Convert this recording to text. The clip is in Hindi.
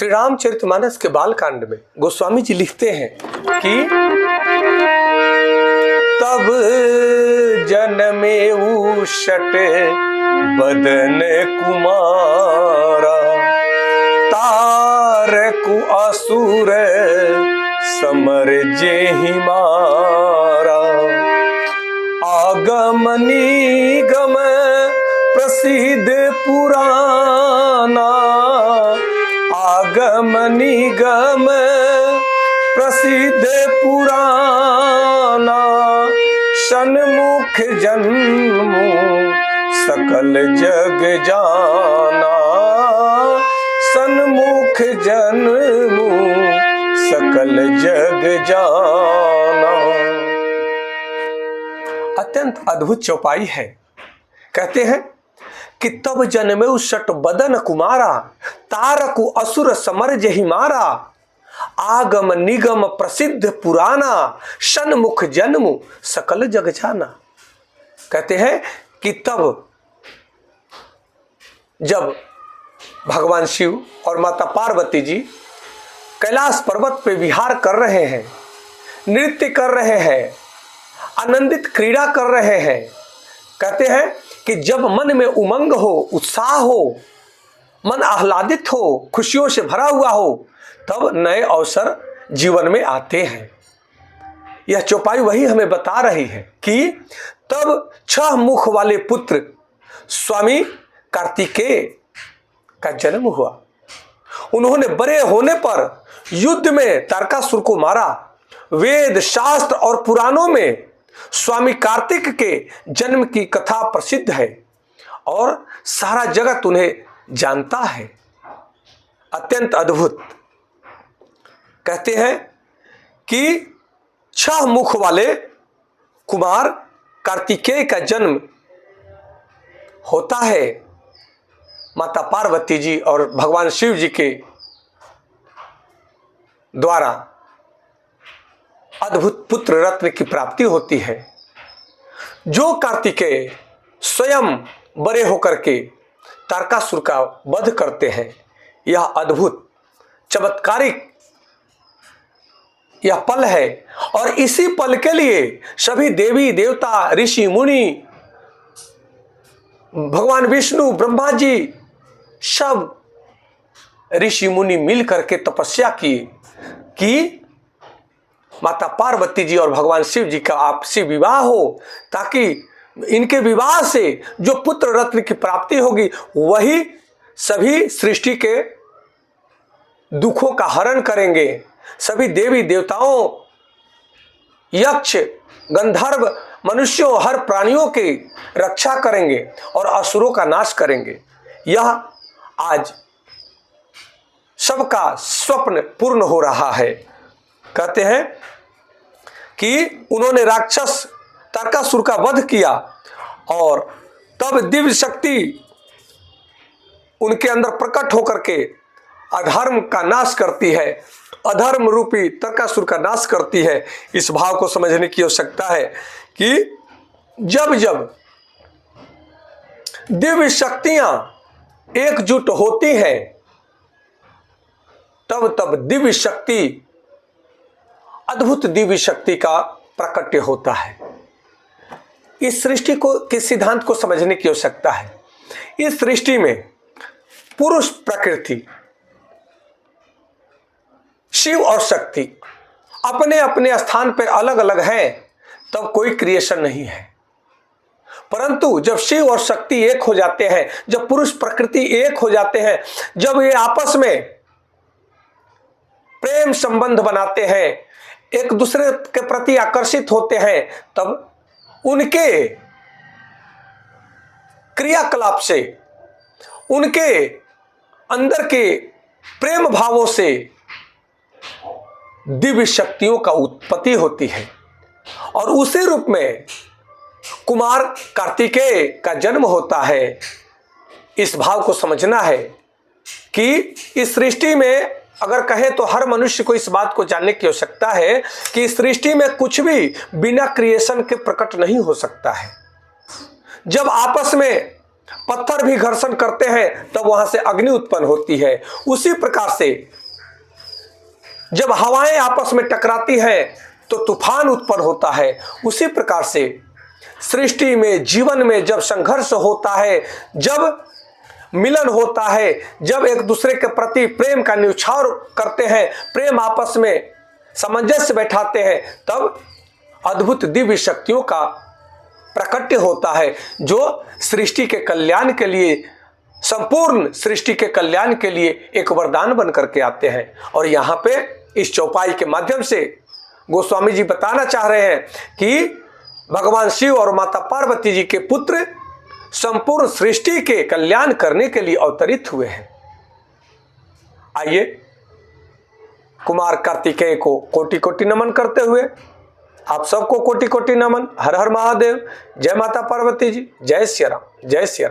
श्री रामचरितमानस के बालकांड में गोस्वामी जी लिखते हैं कि तब जन्मे उषट बदन कुमारा, तारकु असुर समर जेहि मारा। आगम निगम प्रसिद्ध पुराना, आगम निगम प्रसिद्ध पुराना। सन्मुख जन्मु सकल जग जाना, सन्मुख जन्मु सकल जग जाना। अत्यंत अद्भुत चौपाई है। कहते हैं कि तब जन्मे उषट बदन कुमारा, तारकु असुर समर जेहि मारा। आगम निगम प्रसिद्ध पुराना, सन्मुख जन्मु सकल जग जाना। कहते हैं कि तब जब भगवान शिव और माता पार्वती जी कैलाश पर्वत पे विहार कर रहे हैं, नृत्य कर रहे हैं, आनंदित क्रीड़ा कर रहे हैं, कहते हैं कि जब मन में उमंग हो, उत्साह हो, मन आह्लादित हो, खुशियों से भरा हुआ हो, तब नए अवसर जीवन में आते हैं। यह चौपाई वही हमें बता रही है कि तब 6 मुख वाले पुत्र स्वामी कार्तिकेय का जन्म हुआ। उन्होंने बड़े होने पर युद्ध में तारकासुर को मारा। वेद शास्त्र और पुराणों में स्वामी कार्तिक के जन्म की कथा प्रसिद्ध है और सारा जगत उन्हें जानता है। अत्यंत अद्भुत। कहते हैं कि 6 मुख वाले कुमार कार्तिकेय का जन्म होता है माता पार्वती जी और भगवान शिव जी के द्वारा। अद्भुत पुत्र रत्न की प्राप्ति होती है। जो कार्तिकेय स्वयं बड़े होकर के तारकासुर का वध करते हैं, यह अद्भुत चमत्कारिक यह पल है। और इसी पल के लिए सभी देवी देवता, ऋषि मुनि, भगवान विष्णु, ब्रह्मा जी, सब ऋषि मुनि मिल करके तपस्या की कि माता पार्वती जी और भगवान शिव जी का आपसी विवाह हो, ताकि इनके विवाह से जो पुत्र रत्न की प्राप्ति होगी वही सभी सृष्टि के दुखों का हरण करेंगे। सभी देवी देवताओं, यक्ष, गंधर्व, मनुष्यों, हर प्राणियों की रक्षा करेंगे और असुरों का नाश करेंगे। यह आज सबका स्वप्न पूर्ण हो रहा है। कहते हैं कि उन्होंने राक्षस तारकासुर का वध किया और तब दिव्य शक्ति उनके अंदर प्रकट होकर के अधर्म का नाश करती है, अधर्म रूपी तारकासुर का नाश करती है। इस भाव को समझने की आवश्यकता है कि जब जब दिव्य शक्तियां एकजुट होती हैं, तब तब दिव्य शक्ति, अद्भुत दिव्य शक्ति का प्रकट्य होता है। इस सृष्टि को के सिद्धांत को समझने की आवश्यकता है। इस सृष्टि में पुरुष प्रकृति, शिव और शक्ति अपने अपने स्थान पर अलग अलग हैं, तब कोई क्रिएशन नहीं है। परंतु जब शिव और शक्ति एक हो जाते हैं, जब पुरुष प्रकृति एक हो जाते हैं, जब ये आपस में प्रेम संबंध बनाते हैं, एक दूसरे के प्रति आकर्षित होते हैं, तब उनके क्रियाकलाप से, उनके अंदर के प्रेम भावों से दिव्य शक्तियों का उत्पत्ति होती है। और उसी रूप में कुमार कार्तिकेय का जन्म होता है। इस भाव को समझना है कि इस सृष्टि में अगर कहे तो हर मनुष्य को इस बात को जानने की आवश्यकता है कि इस सृष्टि में कुछ भी बिना क्रिएशन के प्रकट नहीं हो सकता है। जब आपस में पत्थर भी घर्षण करते हैं तब वहां से अग्नि उत्पन्न होती है। उसी प्रकार से जब हवाएं आपस में टकराती हैं तो तूफान उत्पन्न होता है। उसी प्रकार से सृष्टि में, जीवन में जब संघर्ष होता है, जब मिलन होता है, जब एक दूसरे के प्रति प्रेम का न्यौछावर करते हैं, प्रेम आपस में सामंजस्य बैठाते हैं, तब अद्भुत दिव्य शक्तियों का प्रकट्य होता है जो सृष्टि के कल्याण के लिए, संपूर्ण सृष्टि के कल्याण के लिए एक वरदान बन करके आते हैं। और यहाँ पे इस चौपाई के माध्यम से गोस्वामी जी बताना चाह रहे हैं कि भगवान शिव और माता पार्वती जी के पुत्र संपूर्ण सृष्टि के कल्याण करने के लिए अवतरित हुए हैं। आइए कुमार कार्तिकेय को कोटि कोटि नमन करते हुए आप सबको कोटि कोटि नमन। हर हर महादेव। जय माता पार्वती जी। जय श्री राम। जय श्री राम।